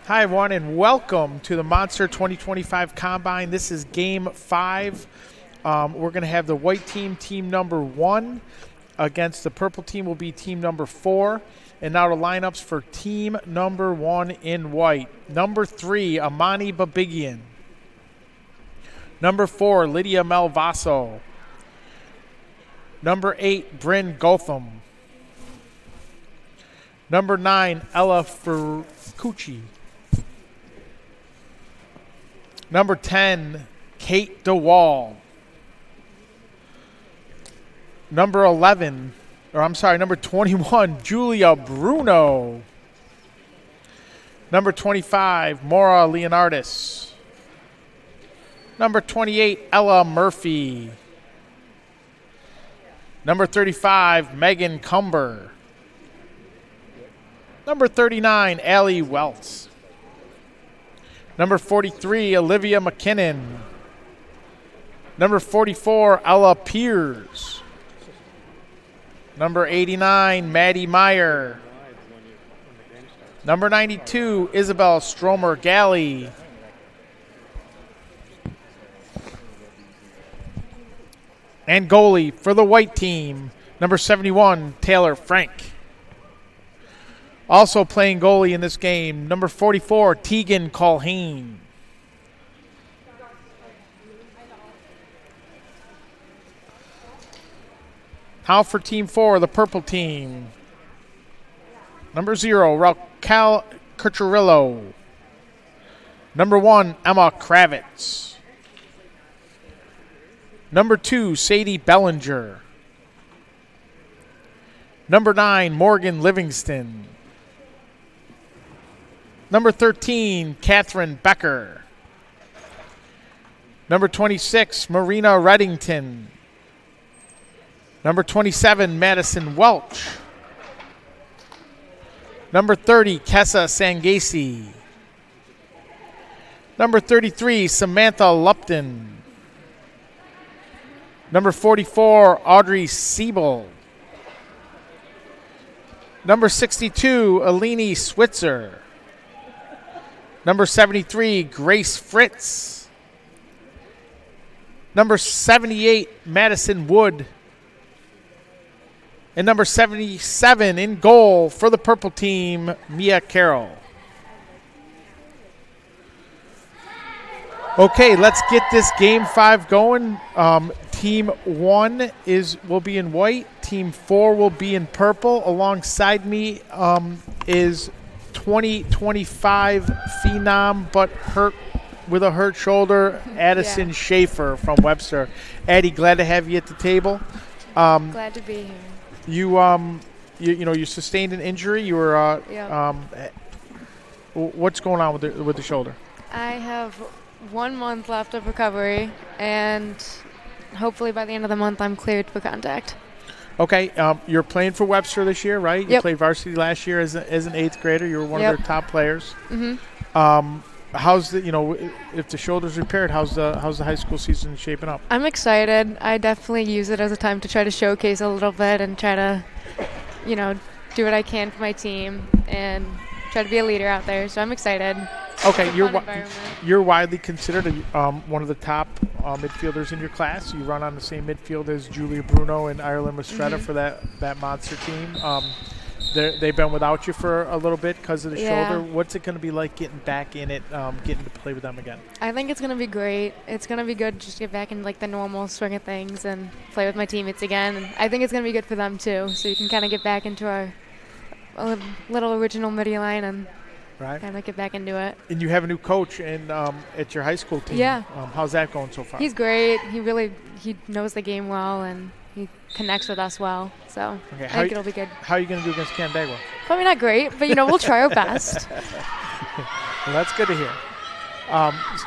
Hi, everyone, and welcome to the Monster 2025 Combine. This is Game 5. We're going to have the white team, team number 1, against the purple team will be team number 4. And now the lineups for team number 1 in white. Number 3, Amani Babigian. Number 4, Lydia Malvaso. Number 8, Bryn Gotham. Number 9, Ella Fercucci. Number 10, Kate DeWall. Number 21, Julia Bruno. Number 25, Maura Leonardis. Number 28, Ella Murphy. Number 35, Megan Cumber. Number 39, Allie Welts. Number 43, Olivia McKinnon. Number 44, Ella Piers. Number 89, Maddie Meyer. Number 92, Isabel Stromer-Galley. And goalie for the white team, number 71, Taylor Frank. Also playing goalie in this game, number 44, Tegan Culhane. How for Team 4, the purple team. Number 0, Raquel Curturillo. Number 1, Emma Kravitz. Number 2, Sadie Bellinger. Number 9, Morgan Livingston. Number 13, Catherine Becker. Number 26, Marina Reddington. Number 27, Madison Welch. Number 30, Kessa Sangasi. Number 33, Samantha Lupton. Number 44, Audrey Siebold. Number 62, Alini Switzer. Number 73, Grace Fritz. Number 78, Madison Wood. And number 77 in goal for the purple team, Mia Carroll. Okay, let's get this Game 5 going. Team 1 will be in white. Team 4 will be in purple. Alongside me is 2025 phenom, but hurt with a hurt shoulder, Addison Schaefer from Webster. Addie, glad to have you at the table. Glad to be here. You sustained an injury. You were what's going on with the shoulder? I have 1 month left of recovery, and hopefully by the end of the month I'm cleared for contact. Okay, you're playing for Webster this year, right? Yep. You played varsity last year as an 8th grader. You were one of their top players. Mm-hmm. How's if the shoulder's repaired, how's the high school season shaping up? I'm excited. I definitely use it as a time to try to showcase a little bit and try to, do what I can for my team and try to be a leader out there. So I'm excited. Okay, you're widely considered one of the top midfielders in your class. You run on the same midfield as Julia Bruno and Ireland Mastretta for that monster team. They've been without you for a little bit because of the shoulder. What's it going to be like getting back in it, getting to play with them again? I think it's going to be great. It's going to be good just to get back in the normal swing of things and play with my teammates again. And I think it's going to be good for them too, so you can kind of get back into our little original midi line and kind of get back into it. And you have a new coach at your high school team. Yeah. How's that going so far? He's great. He knows the game well, and he connects with us well. So I think it'll be good. How are you going to do against Canandaigua? Probably not great, but, we'll try our best. Well, that's good to hear.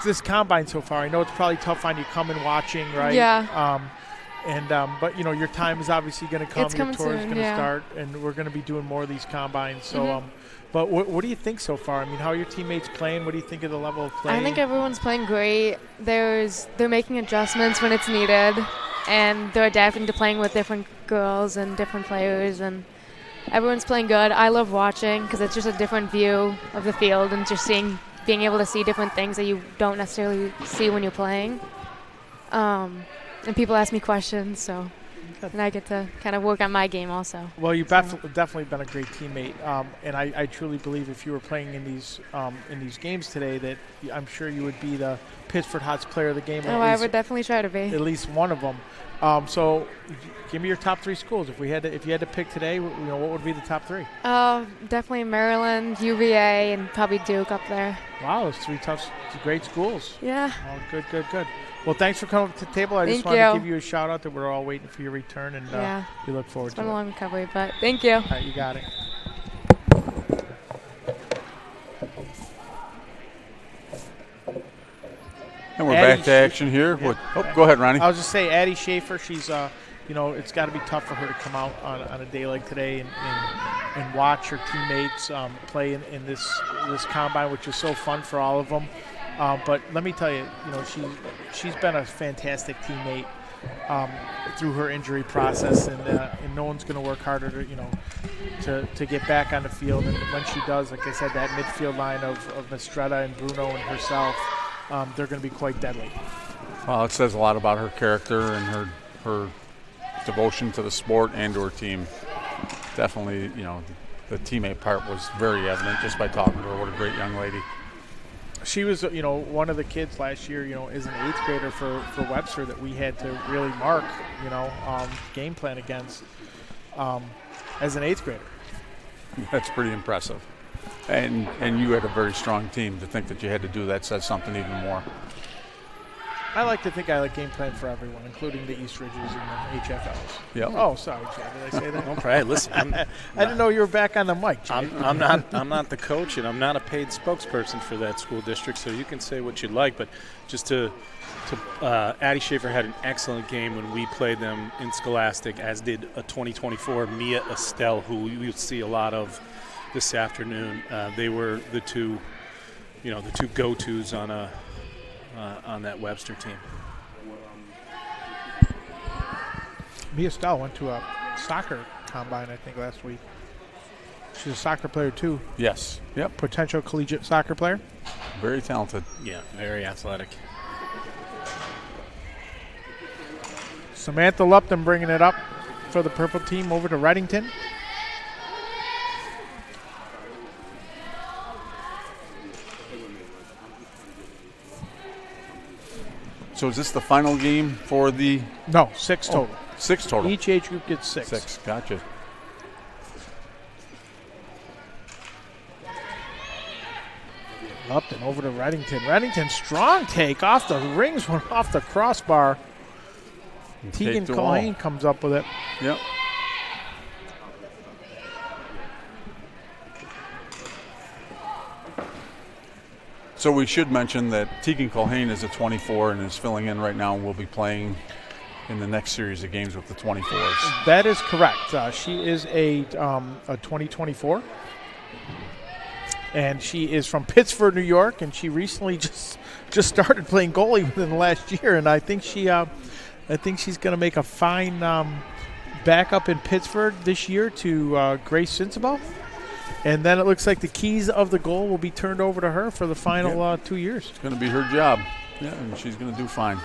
This combine so far, I know it's probably tough on you coming watching, right? Yeah. But your time is obviously going to come. It's coming your tour is soon, going to start, and we're going to be doing more of these combines. So, but what do you think so far? I mean, how are your teammates playing? What do you think of the level of play? I think everyone's playing great. They're making adjustments when it's needed, and they're adapting to playing with different girls and different players, and everyone's playing good. I love watching because it's just a different view of the field and just being able to see different things that you don't necessarily see when you're playing. And people ask me questions, and I get to kind of work on my game also. Well, you've definitely been a great teammate, and I truly believe if you were playing in these games today, that I'm sure you would be the Pittsford Hots player of the game. I would definitely try to be. At least one of them. So, give me your top 3 schools. If you had to pick today, what would be the top 3? Definitely Maryland, UVA, and probably Duke up there. Wow, those 3 great schools. Yeah. Oh, good. Well, thanks for coming up to the table. I just wanted to give you a shout out that we're all waiting for your return, and we look forward to it. It's been a long recovery, but thank you. All right, you got it. And we're back to action here. Yeah. Go ahead, Ronnie. I was just saying, Addie Schaefer, she's, it's got to be tough for her to come out on a day like today and watch her teammates play in this combine, which is so fun for all of them. But let me tell you, she's been a fantastic teammate through her injury process, and no one's going to work harder to get back on the field. And when she does, like I said, that midfield line of Mistretta and Bruno and herself, they're going to be quite deadly. Well, it says a lot about her character and her devotion to the sport and to her team. Definitely, the teammate part was very evident just by talking to her. What a great young lady. She was, one of the kids last year, as an 8th grader for Webster that we had to really mark, game plan against as an 8th grader. That's pretty impressive. And you had a very strong team. To think that you had to do that says something even more. I like to think I like game plan for everyone, including the East Ridges and the HFLs. Yeah. Oh, sorry, Jay. Did I say that? No problem. Listen, I didn't know you were back on the mic, Jay. I'm not the coach, and I'm not a paid spokesperson for that school district. So you can say what you'd like, but just Addie Schaefer had an excellent game when we played them in Scholastic, as did a 2024 Mia Estelle, who you'll see a lot of this afternoon. They were the two go-tos on that Webster team. Mia Stell went to a soccer combine, I think, last week. She's a soccer player, too. Yes. Yep. Potential collegiate soccer player. Very talented. Yeah, very athletic. Samantha Lupton bringing it up for the purple team over to Reddington. So is this the final game for the... No, 6 total. 6 total. Each age group gets 6. 6, gotcha. Lupton over to Reddington. Reddington, strong take off the rings, went off the crossbar. Tegan Culhane comes up with it. Yep. So we should mention that Tegan Culhane is a 24 and is filling in right now and will be playing in the next series of games with the 24s. That is correct. She is a 2024. And she is from Pittsford, New York, and she recently just started playing goalie within the last year. And I think she's going to make a fine backup in Pittsford this year to Grace Sinsabel. And then it looks like the keys of the goal will be turned over to her for the final 2 years. It's going to be her job. Yeah, and she's going to do fine.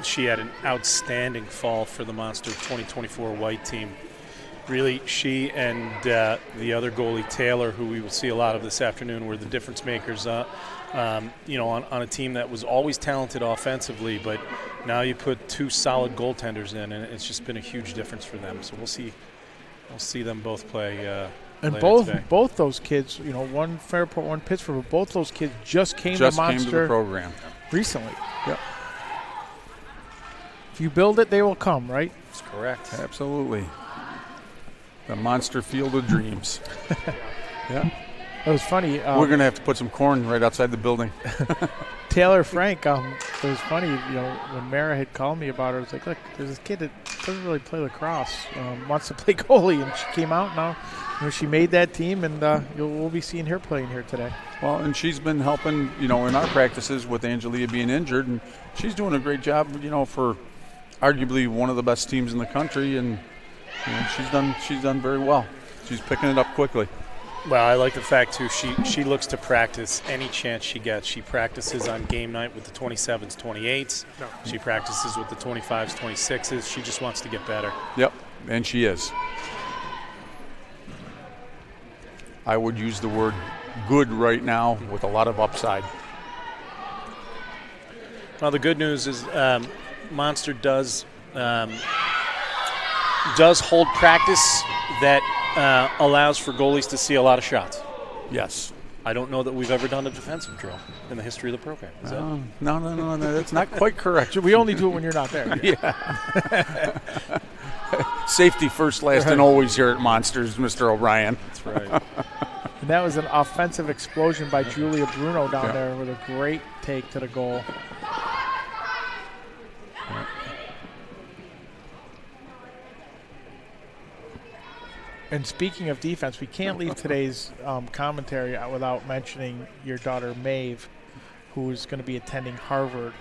She had an outstanding fall for the Monster 2024 white team. Really, she and the other goalie, Taylor, who we will see a lot of this afternoon, were the difference makers. On a team that was always talented offensively, but now you put 2 solid goaltenders in, and it's just been a huge difference for them. So we'll see them both play. And both those kids, one Fairport, one Pittsburgh, but both those kids just came to Monster came to the program recently. Yep. If you build it, they will come, right? That's correct. Absolutely. The Monster Field of Dreams. Yeah. It was funny. We're going to have to put some corn right outside the building. Taylor Frank, it was funny, when Mara had called me about her, I was like, look, there's this kid that doesn't really play lacrosse, wants to play goalie, and she came out now. She made that team, and we'll be seeing her playing here today. Well, and she's been helping, in our practices with Angelia being injured, and she's doing a great job, for arguably one of the best teams in the country, and she's done very well. She's picking it up quickly. Well, I like the fact, too, she looks to practice any chance she gets. She practices on game night with the 27s, 28s. No. She practices with the 25s, 26s. She just wants to get better. Yep, and she is. I would use the word good right now with a lot of upside. Well, the good news is Monster does hold practice that allows for goalies to see a lot of shots. Yes. I don't know that we've ever done a defensive drill in the history of the program. Is that? No, that's not quite correct. We only do it when you're not there. Yeah. Safety first, last, and always here at Monsters, Mr. O'Brien. That's right. And that was an offensive explosion by Julia Bruno down there with a great take to the goal. And speaking of defense, we can't leave today's commentary out without mentioning your daughter Maeve, who is going to be attending Harvard.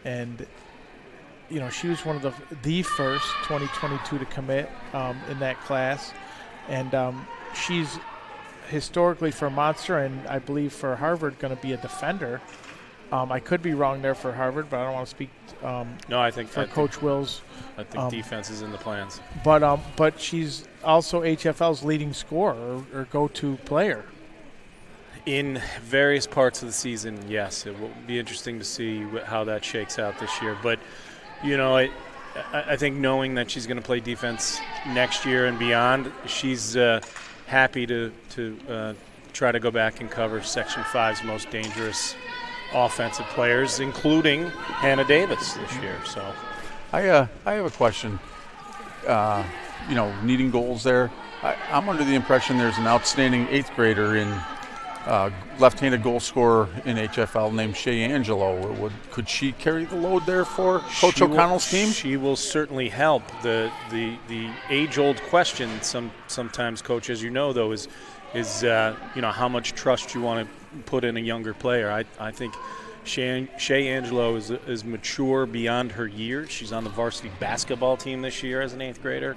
And, you know, she was one of the first 2022 to commit in that class. And she's historically for Monster and I believe for Harvard going to be a defender. I could be wrong there for Harvard, but I don't want to speak No, I think Coach Wills. I think defense is in the plans. But she's also HFL's leading scorer or go-to player. In various parts of the season, yes. It will be interesting to see how that shakes out this year. But, you know, I think knowing that she's going to play defense next year and beyond, she's happy to try to go back and cover Section 5's most dangerous offensive players, including Hannah Davis this year. So, I have a question. You know, needing goals there. I'm under the impression there's an outstanding 8th grader in left-handed goal scorer in HFL named Shay Angelo. Could she carry the load there for Coach O'Connell's team? She will certainly help. The age-old question sometimes, Coach, as you know, though, is you know, how much trust you want to put in a younger player. I think Shay Angelo is mature beyond her years. She's on the varsity basketball team this year as an 8th grader.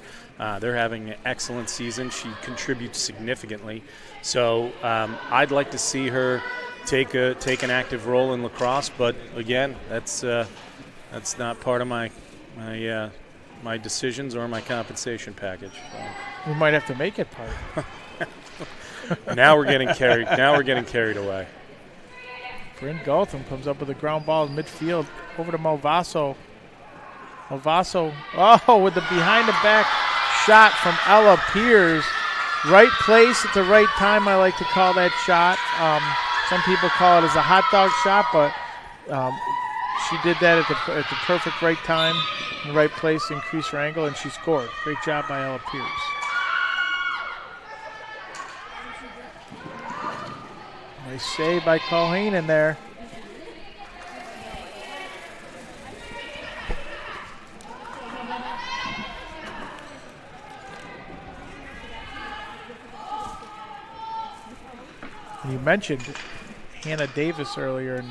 They're having an excellent season. She contributes significantly. So I'd like to see her take an active role in lacrosse. But again, that's not part of my decisions or my compensation package. So. We might have to make it part. Now we're getting carried away. Bryn Gotham comes up with a ground ball in midfield over to Malvaso. Malvaso, with the behind-the-back shot from Ella Piers. Right place at the right time, I like to call that shot. Some people call it as a hot dog shot, but she did that at the perfect right time, in the right place, increase her angle, and she scored. Great job by Ella Piers. Nice save by Culhane in there. And you mentioned Hannah Davis earlier,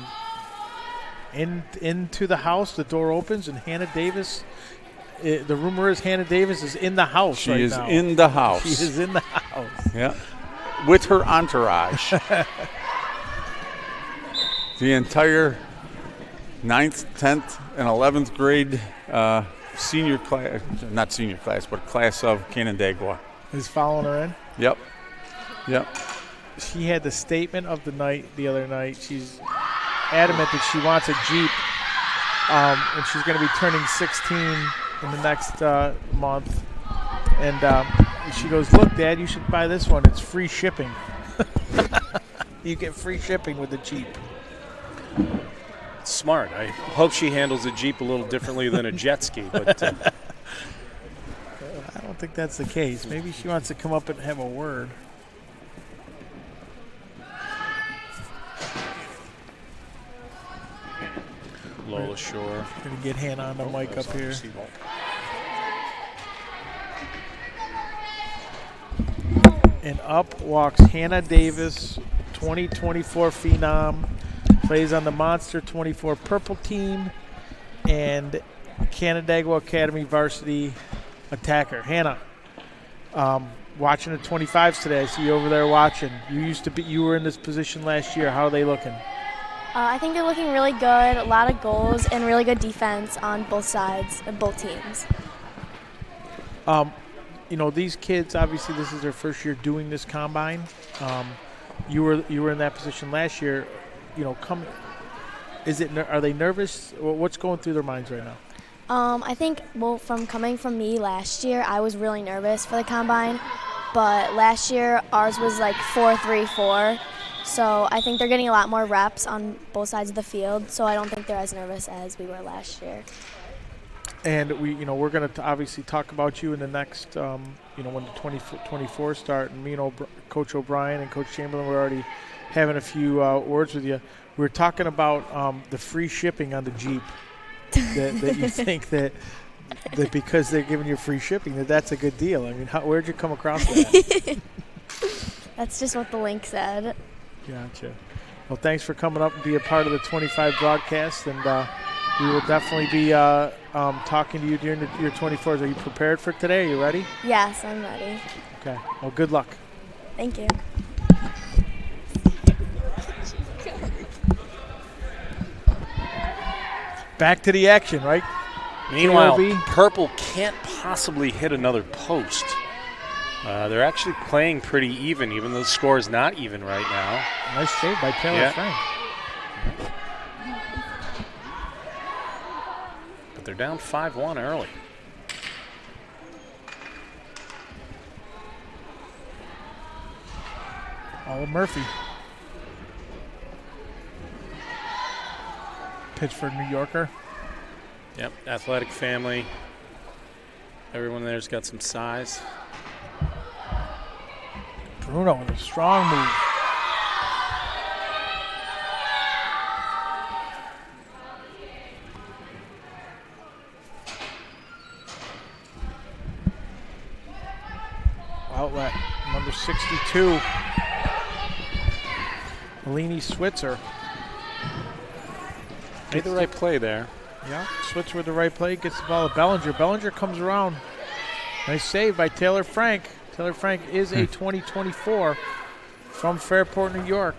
and into the house, the door opens, and Hannah Davis. The rumor is Hannah Davis is in the house. She right is now. in the house. She is in the house. Yeah, with her entourage. The entire 9th, 10th, and 11th grade senior class, not senior class, but class of Canandaigua. Is following her in. Yep. She had the statement of the night the other night. She's adamant that she wants a Jeep, and she's going to be turning 16 in the next month. And she goes, "Look, Dad, you should buy this one. It's free shipping. You get free shipping with the Jeep." Smart. I hope she handles a Jeep a little differently than a jet ski, but I don't think that's the case. Maybe she wants to come up and have a word. Lola Shore. Gonna get Hannah on the mic up here. Siebold. And up walks Hannah Davis, 2024 phenom, plays on the Monster 24 purple team, and Canandaigua Academy varsity attacker. Hannah, Watching the 25s today, I see you over there watching. You were in this position last year. How are they looking? I think they're looking really good. A lot of goals and really good defense on both sides of both teams. These kids, obviously this is their first year doing this combine. You were in that position last year. Are they nervous? What's going through their minds right now? I think, from coming from me last year, I was really nervous for the combine. But last year, ours was like 4-3-4. So I think they're getting a lot more reps on both sides of the field. So I don't think they're as nervous as we were last year. And we're going to obviously talk about you in the next, when the 2024 start. And me and Coach O'Brien and Coach Chamberlain were already having a few words with you. We were talking about the free shipping on the Jeep. that you think that because they're giving you free shipping that's a good deal. I mean, where'd you come across that? That's just what the link said. Gotcha. Well, thanks for coming up and be a part of the 25 broadcast, and we will definitely be talking to you during your 24s. Are you prepared for today? Are you ready? Yes, I'm ready. Okay. Well, good luck. Thank you. Back to the action, right? Meanwhile, JRB? Purple can't possibly hit another post. They're actually playing pretty even though the score is not even right now. Nice save by Taylor Frank. But they're down 5-1 early. Olive Murphy. Pittsburgh, New Yorker. Yep, athletic family. Everyone there's got some size. Bruno with a strong move. Outlet, number 62. Alini Switzer. Made the right play there. Yeah, Switzer with the right play, gets the ball to Bellinger. Bellinger comes around. Nice save by Taylor Frank. Taylor Frank is a 2024 from Fairport, New York.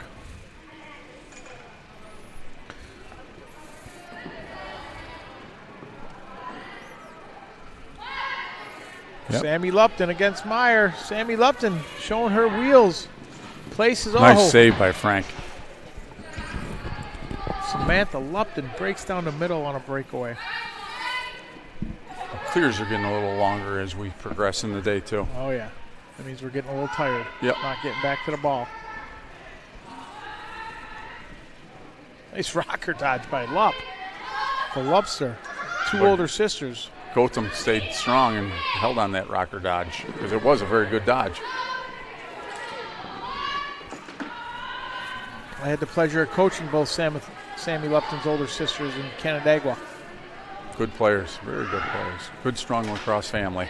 Yep. Sammy Lupton against Meyer. Sammy Lupton showing her wheels. Places all. Nice save by Frank. Samantha Lupton breaks down the middle on a breakaway. Clears are getting a little longer as we progress in the day, too. Oh, yeah. That means we're getting a little tired. Yep. Not getting back to the ball. Nice rocker dodge by Lupp. The Lupster. Two older sisters. Gotham stayed strong and held on that rocker dodge because it was a very good dodge. I had the pleasure of coaching both Sammy Lupton's older sisters in Canandaigua. Good players, very good players. Good, strong lacrosse family.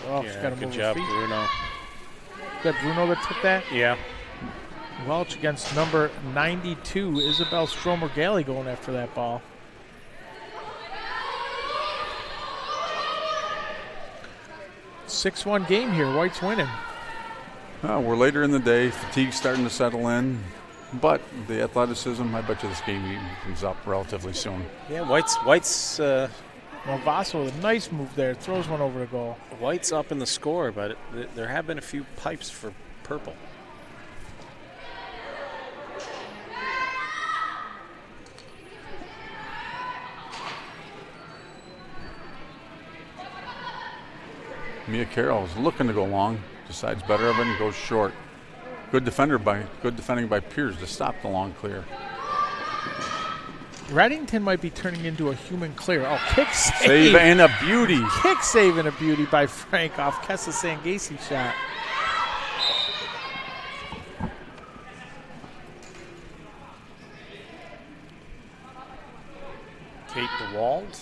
Oh, she's got to good move job, her feet. Bruno. Is that Bruno that took that? Yeah. Welch against number 92, Isabel Stromer-Galley going after that ball. Six-1 game here. White's winning. We're later in the day. Fatigue's starting to settle in. But the athleticism, I bet you this game comes up relatively soon. Yeah, White's Malvaso with a nice move there. Throws one over the goal. White's up in the score, but there have been a few pipes for Purple. Mia Carroll is looking to go long, decides better of it and goes short. Good defending by Piers to stop the long clear. Reddington might be turning into a human clear. Oh, kick save. Save and a beauty. Kick save and a beauty by Frank off Kessa Sangasi shot. Kate DeWald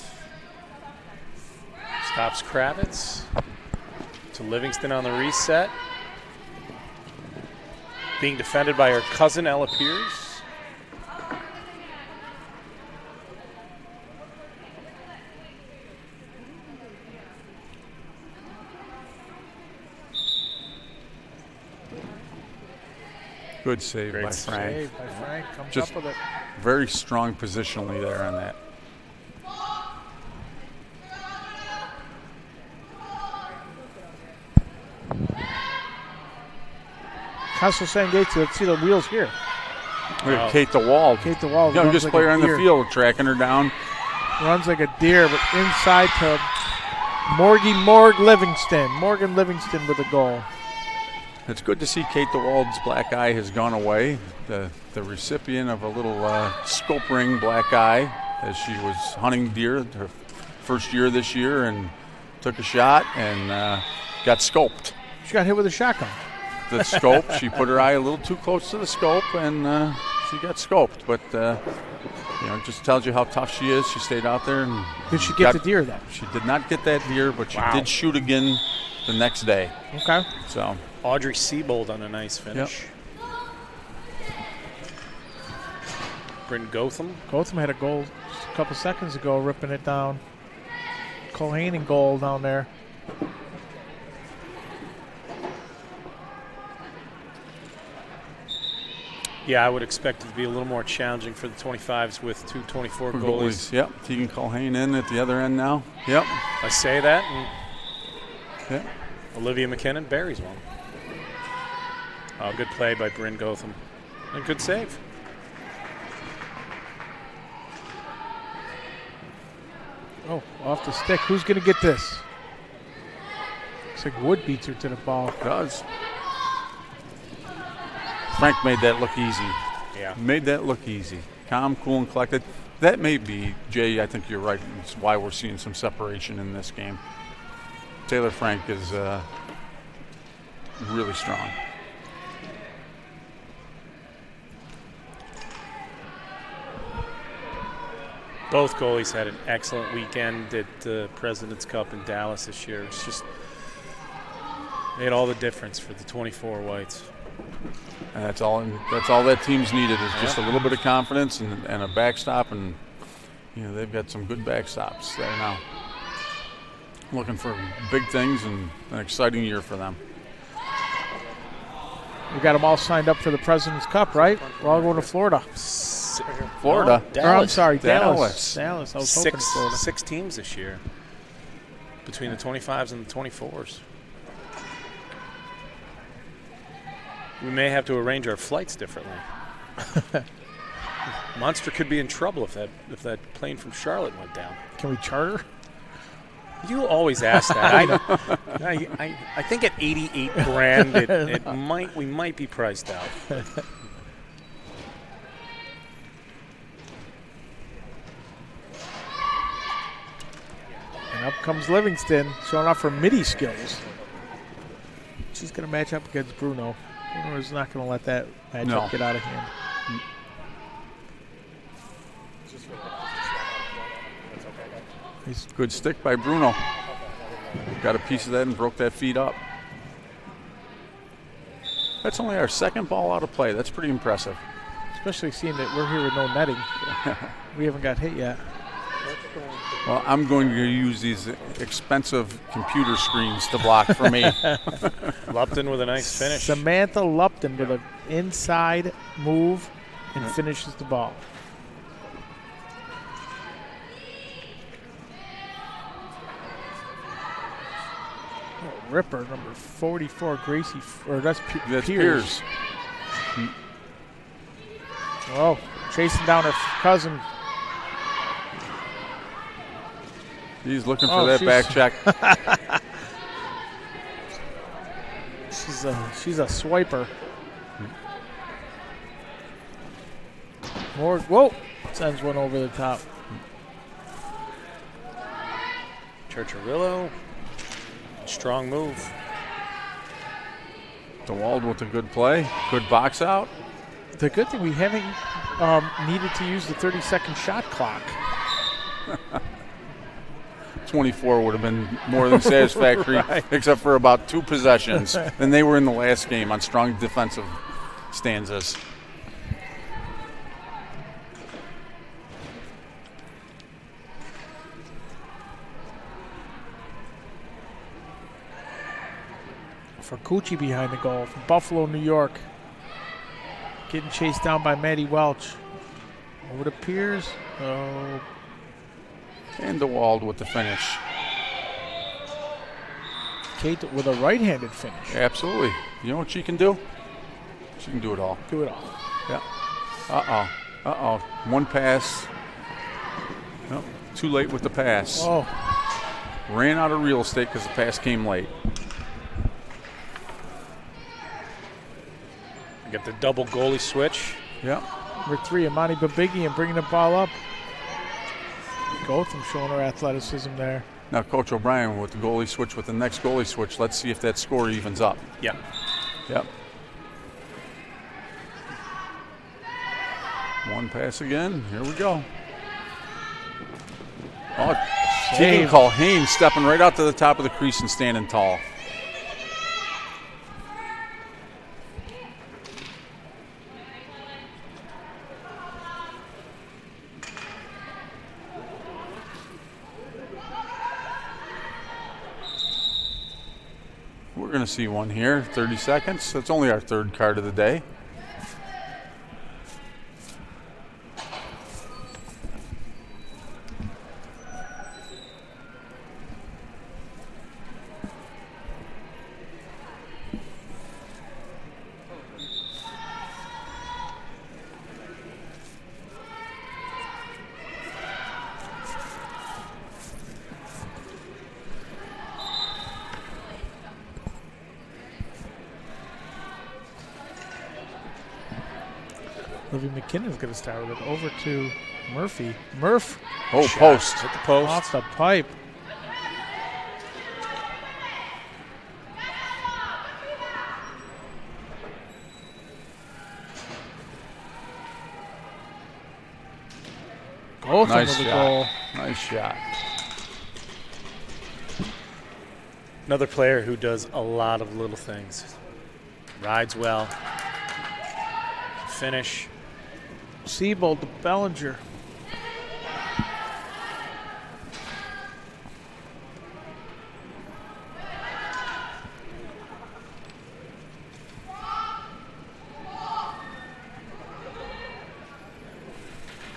stops Kravitz. To Livingston on the reset. Being defended by her cousin, Ella Pierce. Good save Great by save. Frank. Save by Frank. Comes Just up with it. very strong positionally there on that. Castle San Gates, let's see the wheels here. Look at Kate DeWald. Kate DeWald. Youngest runs like player a on the deer. field, tracking her down. Runs like a deer, but inside to Morgan Livingston with a goal. It's good to see Kate DeWald's black eye has gone away. The recipient of a little scope ring black eye as she was hunting deer her first year this year and took a shot and got scoped. She got hit with a shotgun. The scope, she put her eye a little too close to the scope and she got scoped. But it just tells you how tough she is. She stayed out there and Did she get the deer though? She did not get that deer, but she Wow. did shoot again the next day. Okay. So Audrey Siebold on a nice finish. Bryn Gotham. Gotham had a goal just a couple seconds ago, ripping it down. Culhane in goal down there. Yeah, I would expect it to be a little more challenging for the 25s with 224 goalies. Yep, Tegan Culhane in at the other end now. Yep. I say that, and Yep. Olivia McKinnon buries one. Oh, good play by Bryn Gotham. And good save. Oh, off the stick. Who's going to get this? Looks like Wood beats her to the ball. Does. Frank made that look easy. Yeah. Made that look easy. Calm, cool, and collected. That may be, Jay, I think you're right. It's why we're seeing some separation in this game. Taylor Frank is really strong. Both goalies had an excellent weekend at the President's Cup in Dallas this year. It's just made all the difference for the 24 Whites. And that's all that team's needed is just a little bit of confidence and a backstop, and they've got some good backstops there now. Looking for big things and an exciting year for them. We got them all signed up for the President's Cup, right? We're all going to Florida. Florida. Or, I'm sorry, Dallas. Dallas. I was hoping Florida. Six teams this year between the 25s and the 24s. We may have to arrange our flights differently. Monster could be in trouble if that plane from Charlotte went down. Can we charter? You always ask that. I think at 88 grand, we might be priced out. And up comes Livingston, showing off her midi skills. She's going to match up against Bruno. Bruno is not going to let that matchup get out of hand. Good stick by Bruno. Got a piece of that and broke that feed up. That's only our second ball out of play. That's pretty impressive. Especially seeing that we're here with no netting. We haven't got hit yet. Well, I'm going to use these expensive computer screens to block for me. Lupton with a nice finish. Samantha Lupton with an inside move and finishes the ball. Oh, Ripper, number 44, Gracie, or that's Pierce. Oh, chasing down her cousin. He's looking for that back check. She's a swiper. More, whoa! Sends one over the top. Churchirillo, strong move. DeWald with a good play, good box out. The good thing we haven't needed to use the 30-second shot clock. 24 would have been more than satisfactory, right, except for about 2 possessions. And they were in the last game on strong defensive stanzas. For Cucci behind the goal from Buffalo, New York. Getting chased down by Maddie Welch. Over to Piers. Oh. And DeWald with the finish. Kate with a right-handed finish. Absolutely. You know what she can do? She can do it all. Do it all. Yeah. Uh-oh. One pass. Nope. Too late with the pass. Oh. Ran out of real estate because the pass came late. Get the double goalie switch. Yeah. Number 3, Amani Babigi, and bringing the ball up. Gotham showing her athleticism there. Now Coach O'Brien with the goalie switch with the next goalie switch. Let's see if that score evens up. Yeah. Yep. One pass again. Here we go. Oh, Tegan Culhane stepping right out to the top of the crease and standing tall. We're going to see one here, 30 seconds. That's only our third card of the day. Livy McKinnon's going to start with it. Over to Murphy. Murph. Oh, Shot. post. Hit the post. Off the pipe. Gotham Nice with the shot. goal. Nice shot. Another player who does a lot of little things. Rides well. Finish. Siebold to Bellinger.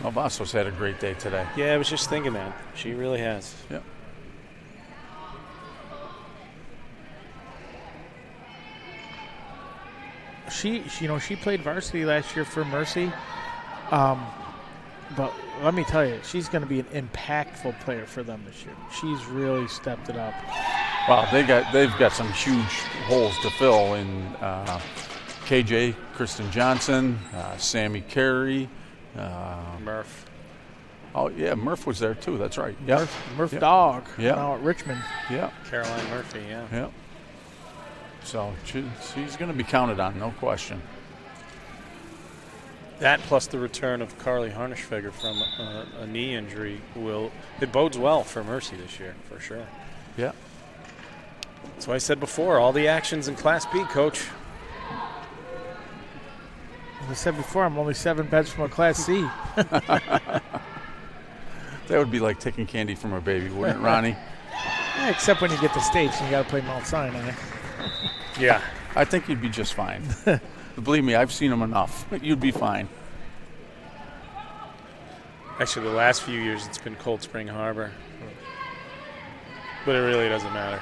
Well, Vasso's had a great day today. Yeah, I was just thinking that. She really has. Yep. She played varsity last year for Mercy. But let me tell you, she's going to be an impactful player for them this year. She's really stepped it up. Wow, they've got some huge holes to fill in KJ, Kristen Johnson, Sammy Carey, Murph. Oh yeah, Murph was there too. That's right. Yeah. Murph Yep. Dog. Yep. Now at Richmond. Yeah. Caroline Murphy, yeah. Yeah. So she's going to be counted on, no question. That plus the return of Carly Harnischfeger from a knee injury it bodes well for Mercy this year, for sure. Yeah. So I said before, all the actions in Class B, Coach. As I said before, I'm only 7 beds from a Class C. That would be like taking candy from a baby, wouldn't it, Ronnie? Except when you get to states and you got to play Mount Sinai. Yeah. I think you'd be just fine. Believe me, I've seen them enough. You'd be fine. Actually, the last few years it's been Cold Spring Harbor. But it really doesn't matter.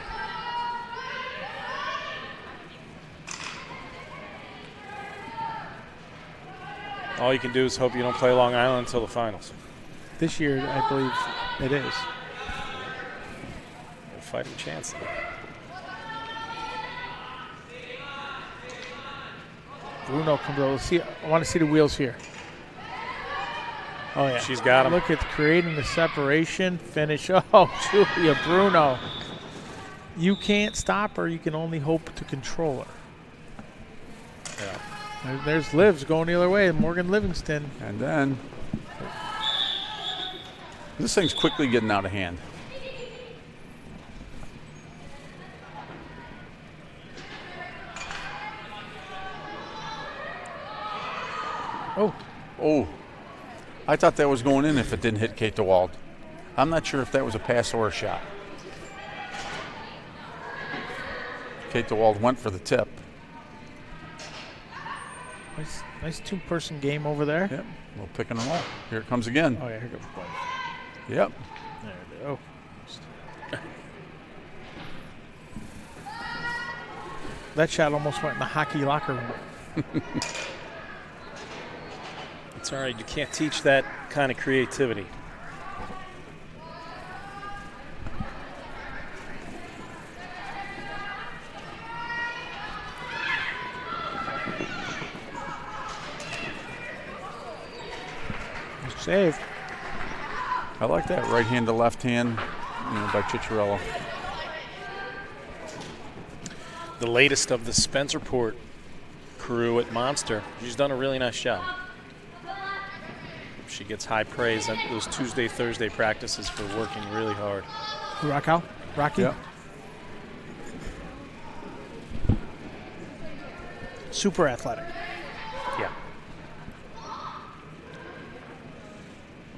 All you can do is hope you don't play Long Island until the finals. This year, I believe it is. A fighting chance. Bruno comes over. I want to see the wheels here. Oh, yeah. She's got him. Look at creating the separation. Finish. Oh, Julia Bruno. You can't stop her. You can only hope to control her. Yeah. There's Livs going the other way. Morgan Livingston. And then this thing's quickly getting out of hand. Oh, I thought that was going in if it didn't hit Kate DeWald. I'm not sure if that was a pass or a shot. Kate DeWald went for the tip. Nice two-person game over there. Yep. We'll pick and roll. Here it comes again. Oh, yeah, here goes one. Yep. There we go. That shot almost went in the hockey locker room. It's all right. You can't teach that kind of creativity. Save. I like that right hand to left hand, by Cicciarello. The latest of the Spencerport crew at Monster. She's done a really nice job. She gets high praise at those Tuesday, Thursday practices for working really hard. Rocky? Yep. Super athletic. Yeah.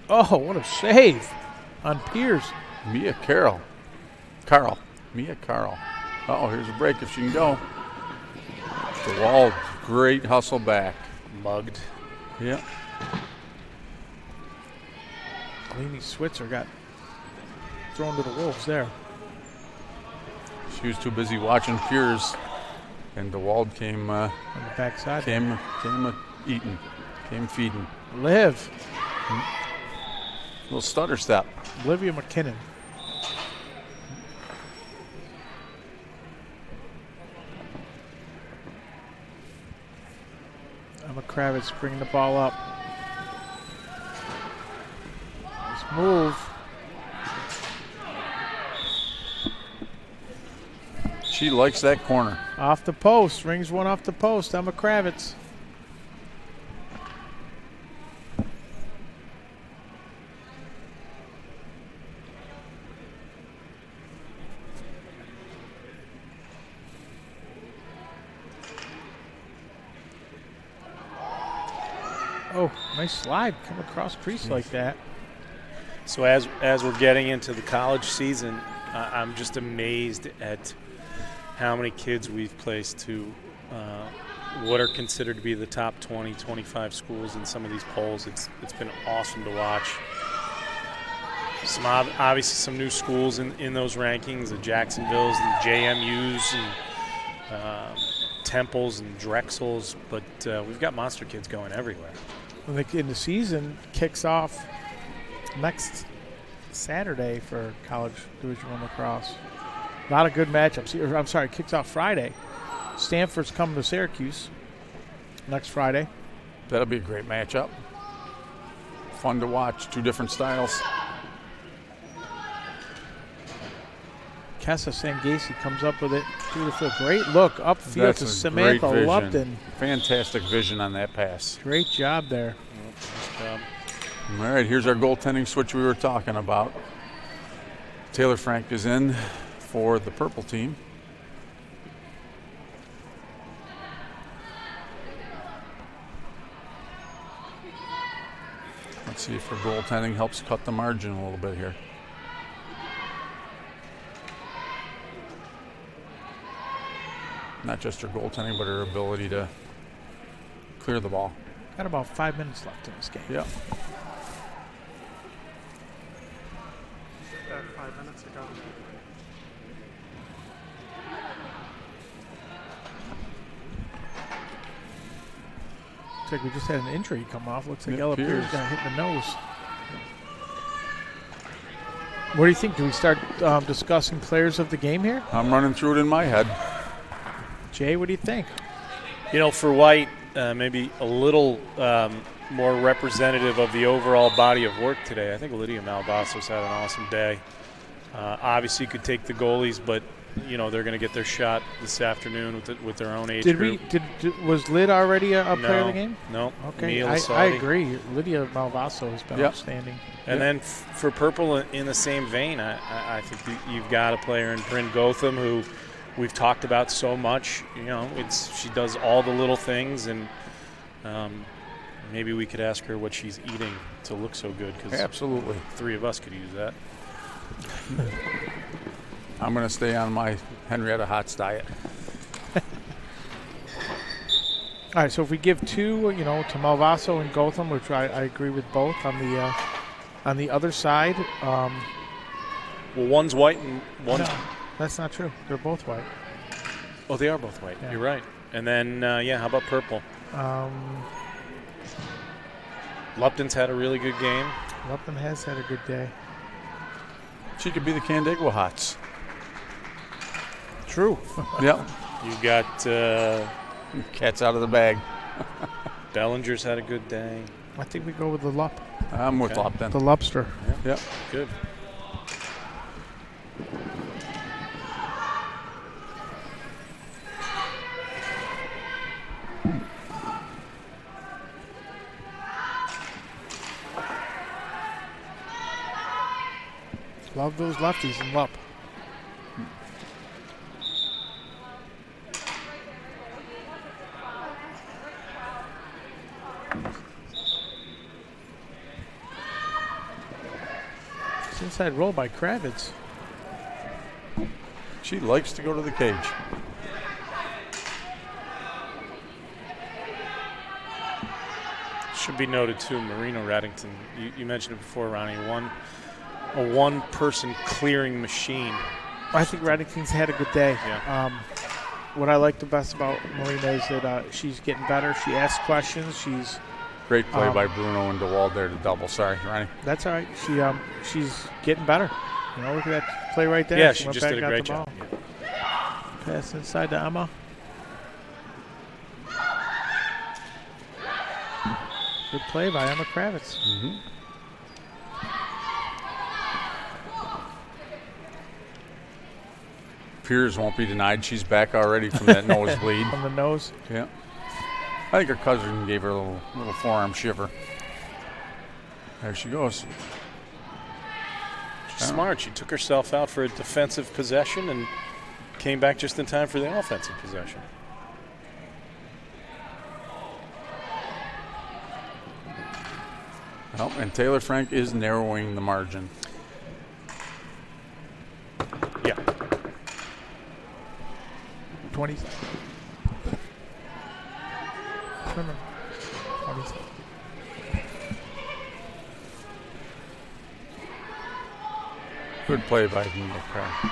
Oh, what a save on Piers. Mia Carl. Mia Carl. Uh-oh, here's a break if she can go. The wall, great hustle back. Mugged. Yep. Lainey Switzer got thrown to the wolves there. She was too busy watching Piers, and DeWald came On the backside. came eating, came feeding. Liv. Little stutter step. Olivia McKinnon. Emma Kravitz bringing the ball up. Nice move. She likes that corner. Off the post. Rings one off the post. Emma Kravitz. Oh, nice slide. Come across crease like that. So as we're getting into the college season, I'm just amazed at how many kids we've placed to what are considered to be the top 20, 25 schools in some of these polls. It's been awesome to watch. Obviously some new schools in those rankings, the Jacksonvilles, the JMUs, and Temples and Drexels, but we've got monster kids going everywhere. And the season kicks off next Saturday for college Division I lacrosse. A lot of good matchups. I'm sorry, kicks off Friday. Stanford's coming to Syracuse next Friday. That'll be a great matchup. Fun to watch. Two different styles. Kessa Sangasi comes up with it through the field. Great look upfield That's to a Samantha great vision. Lupton. Fantastic vision on that pass. Great job there. Nice job. All right, here's our goaltending switch we were talking about. Taylor Frank is in for the purple team. Let's see if her goaltending helps cut the margin a little bit here. Not just her goaltending, but her ability to clear the ball. Got about 5 minutes left in this game. Yep. Back 5 minutes ago. Looks like we just had an injury come off. Looks like Yeah, Ella Piers. Piers got hit in the nose. What do you think? Do we start discussing players of the game here? I'm running through it in my head. Jay, what do you think? For White, maybe a little more representative of the overall body of work today. I think Lydia Malvasos had an awesome day. Obviously, could take the goalies, but they're going to get their shot this afternoon with their own age group. Was Lyd already a player of the game? No. Okay, Mia I Lasardi. agree. Lydia Malvaso has been Yep. outstanding. And then for Purple, in the same vein, I think you've got a player in Bryn Gotham who we've talked about so much. She does all the little things, and maybe we could ask her what she's eating to look so good, because Absolutely. 3 of us could use that. I'm going to stay on my Henrietta Hots diet. All right, so if we give 2, to Malvaso and Gotham, which I agree with both on the other side. Well, one's white and one's. No, that's not true. They're both white. Oh, they are both white. Yeah. You're right. And then, how about purple? Lupton's had a really good game. Lupton has had a good day. She could be the Canandaigua Hots. True. Yep. You got Cat's out of the bag. Bellinger's had a good day. I think we go with the Lup. I'm with Okay. Lupton. The Lupster. Yep. Good. Love those lefties in Lup. It's inside roll by Kravitz. She likes to go to the cage. Should be noted, too, Marino Reddington. You mentioned it before, Ronnie. A one-person clearing machine. I think Reddington's had a good day. Yeah. What I like the best about Marina is that she's getting better. She asks questions. Great play by Bruno and DeWald there to double. Sorry, Ronnie. That's all right. She's getting better. Look at that play right there. Yeah, she went just back did and a got great the job. ball. Pass inside to Emma. Good play by Emma Kravitz. Mm-hmm. Piers won't be denied. She's back already from that nosebleed. From the nose. Yeah. I think her cousin gave her a little forearm shiver. There she goes. She's smart. She took herself out for a defensive possession and came back just in time for the offensive possession. Oh, and Taylor Frank is narrowing the margin. Yeah. 20. No. 20. Good play by McCray.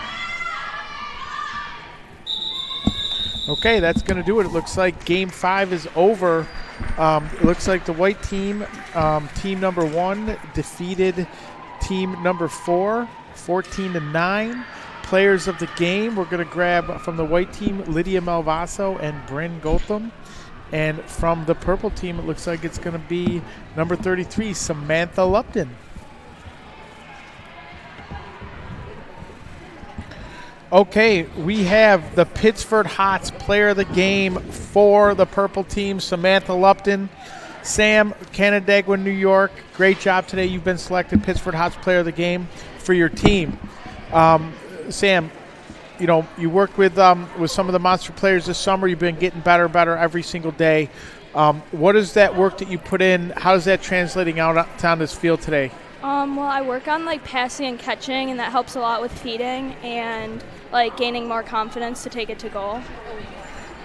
Okay, that's going to do it. It looks like Game 5 is over. It looks like the white team, team number 1, defeated team number 4, 14-9. Players of the game, we're going to grab from the white team, Lydia Malvaso and Bryn Gotham. And from the purple team, it looks like it's going to be number 33, Samantha Lupton. Okay, we have the Pittsford Hots player of the game for the purple team, Samantha Lupton. Sam, Canandaigua, New York, great job today. You've been selected Pittsford Hots player of the game for your team. Sam, you worked with some of the monster players this summer. You've been getting better and better every single day. What is that work that you put in? How is that translating out on this field today? Well, I work on passing and catching, and that helps a lot with feeding and gaining more confidence to take it to goal.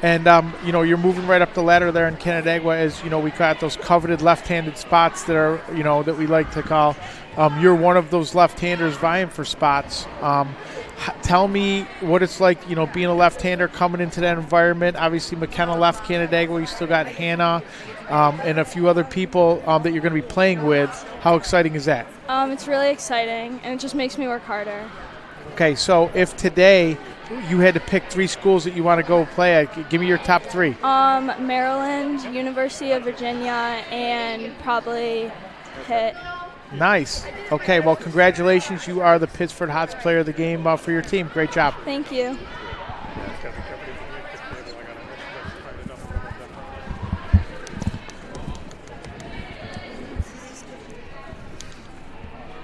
And you're moving right up the ladder there in Canandaigua, as we got those coveted left-handed spots that are that we like to call. You're one of those left-handers vying for spots. Tell me what it's like, being a left-hander coming into that environment. Obviously, McKenna left Canandaigua. You still got Hannah and a few other people that you're going to be playing with. How exciting is that? It's really exciting, and it just makes me work harder. Okay, so if today you had to pick 3 schools that you want to go play at, give me your top 3. Maryland, University of Virginia, and probably Pitt. Nice. Okay, well, congratulations. You are the Pittsford Hots player of the game for your team. Great job. Thank you.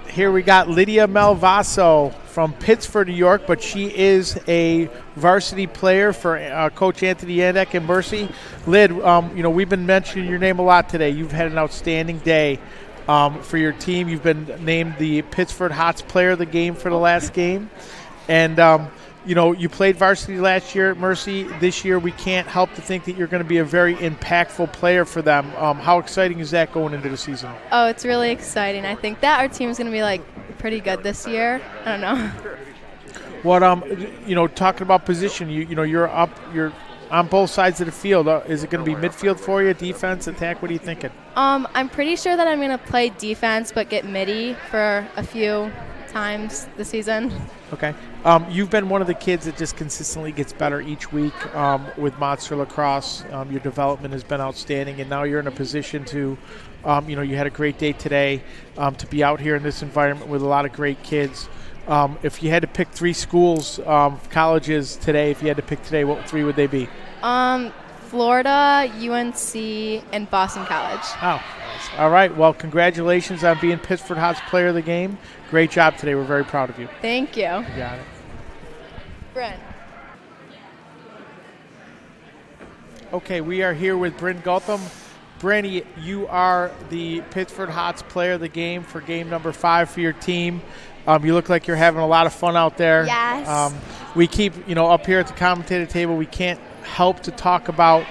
Here we got Lydia Malvaso from Pittsford, New York, but she is a varsity player for Coach Anthony Yandek and Mercy. Lyd, we've been mentioning your name a lot today. You've had an outstanding day for your team. You've been named the Pittsford Hots player of the game for the last game. And You played varsity last year at Mercy. This year, we can't help to think that you're going to be a very impactful player for them. How exciting is that going into the season? Oh, it's really exciting. I think that our team is going to be pretty good this year. I don't know. What talking about position, you're on both sides of the field. Is it going to be midfield for you, defense, attack? What are you thinking? I'm pretty sure that I'm going to play defense but get midi for a few times this season. Okay. You've been one of the kids that just consistently gets better each week with Monster Lacrosse. Your development has been outstanding, and now you're in a position to, you had a great day today to be out here in this environment with a lot of great kids. If you had to pick 3 schools, colleges today, if you had to pick today, what 3 would they be? Florida, UNC, and Boston College. Oh, all right. Well, congratulations on being Pittsford Hot's Player of the Game. Great job today. We're very proud of you. Thank you. You got it. Bryn. Okay, we are here with Bryn Gautam. Bryn, you are the Pittsford Hot's Player of the Game for game number 5 for your team. You look like you're having a lot of fun out there. Yes. We keep, up here at the commentator table, we can't help to talk about,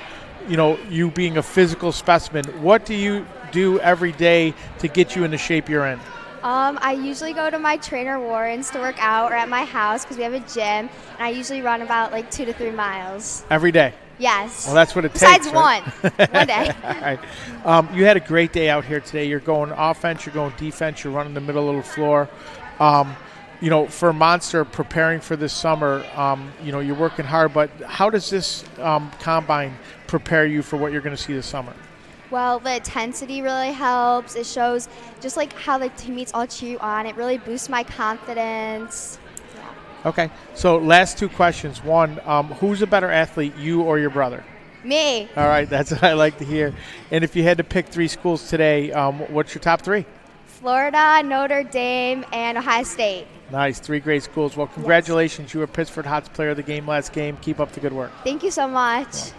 you being a physical specimen. What do you do every day to get you in the shape you're in? I usually go to my trainer Warren's to work out, or at my house because we have a gym, and I usually run about 2 to 3 miles. Every day? Yes. Well, that's what it Besides takes. Besides one day. All right. You had a great day out here today. You're going offense, you're going defense, you're running the middle of the floor. For Monster, preparing for this summer, you're working hard, but how does this combine prepare you for what you're going to see this summer? Well, the intensity really helps. It shows just how the teammates all cheer you on. It really boosts my confidence. Yeah. Okay. So last 2 questions. One, who's a better athlete, you or your brother? Me. All right. That's what I like to hear. And if you had to pick 3 schools today, what's your top 3? Florida, Notre Dame, and Ohio State. Nice. 3 great schools. Well, congratulations. Yes. You were Pittsford Hot's Player of the Game last game. Keep up the good work. Thank you so much.